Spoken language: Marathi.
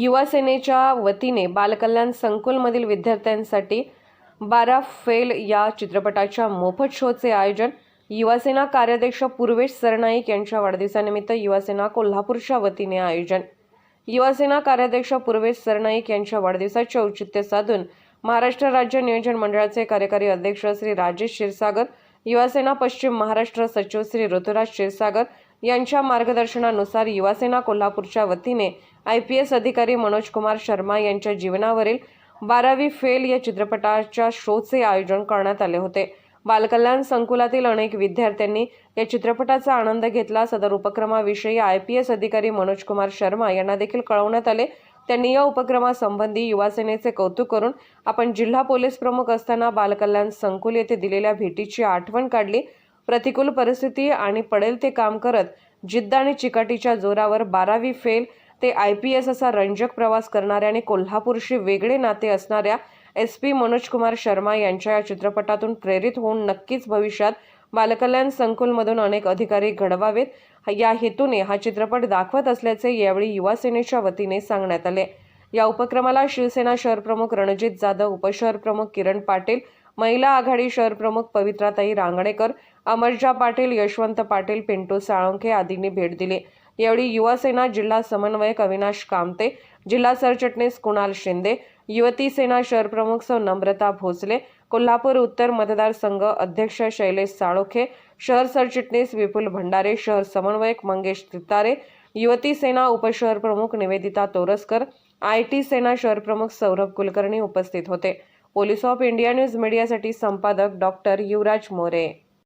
युवा सेनेच्या वतीने बालकल्याण संकुलमधील विद्यार्थ्यांसाठी 12 फेल या चित्रपटाच्या मोफत शोचे आयोजन। युवासेना कार्याध्यक्ष पूर्वेश सरनाईक यांच्या वाढदिवसानिमित्त युवासेना कोल्हापूरच्या वतीने आयोजन। युवासेना कार्याध्यक्ष पूर्वेश सरनाईक यांच्या वाढदिवसाचे औचित्य साधून महाराष्ट्र राज्य नियोजन मंडळाचे कार्यकारी अध्यक्ष श्री राजेश क्षीरसागर, युवासेना पश्चिम महाराष्ट्र सचिव श्री ऋतुराज क्षीरसागर यांच्या मार्गदर्शनानुसार युवासेना कोल्हापूरच्या वतीने IPS अधिकारी मनोज कुमार शर्मा यांच्या जीवनावरील 12वी फेल या चित्रपटाच्या शोचे आयोजन करण्यात आले होते। बालकल्याण संकुलातील अनेक विद्यार्थ्यांनी या चित्रपटाचा आनंद घेतला। सदर उपक्रमाविषयी IPS अधिकारी मनोज कुमार शर्मा यांना देखील कळवण्यात आले। त्यांनी या उपक्रमासंबंधी युवासेनेचे कौतुक करून आपण जिल्हा पोलीस प्रमुख असताना बालकल्याण संकुल येथे दिलेल्या भेटीची आठवण काढली। प्रतिकूल परिस्थिती आणि पडेल ते काम करत जिद्द आणि चिकाटीच्या जोरावर 12वी फेल ते IPS असा रंजक प्रवास करणाऱ्या आणि कोल्हापूरशी वेगळे नाते असणाऱ्या SP मनोज कुमार शर्मा यांच्या या चित्रपटातून प्रेरित होऊन नक्कीच भविष्यात बालकल्याण संकुलमधून अनेक अधिकारी घडवावेत या हेतूने हा चित्रपट दाखवत असल्याचे यावेळी युवा सेनेच्या वतीने सांगण्यात आले। या उपक्रमाला शिवसेना शहर प्रमुख रणजित जाधव, उपशहर प्रमुख किरण पाटील, महिला आघाडी शहर प्रमुख पवित्राताई रांगणेकर, अमरजा पाटील, यशवंत पाटील, पिंटू साळुंखे आदींनी भेट दिली। यावेळी युवा सेना जिल्हा समन्वयक अविनाश कामते, जिल्हा सरचिटणीस कुणाल शिंदे, युवती सेना शहर प्रमुख सौ नम्रता भोसले, कोल्हापूर उत्तर मतदारसंघ अध्यक्ष शैलेश साळोखे, शहर सरचिटणीस विपुल भंडारे, शहर समन्वयक मंगेश तितारे, युवती सेना उपशहर प्रमुख निवेदिता तोरसकर, IT सेना शहर प्रमुख सौरभ कुलकर्णी उपस्थित होते। पोलीस ऑफ इंडिया न्यूज मीडियासाठी संपादक डॉक्टर युवराज मोरे।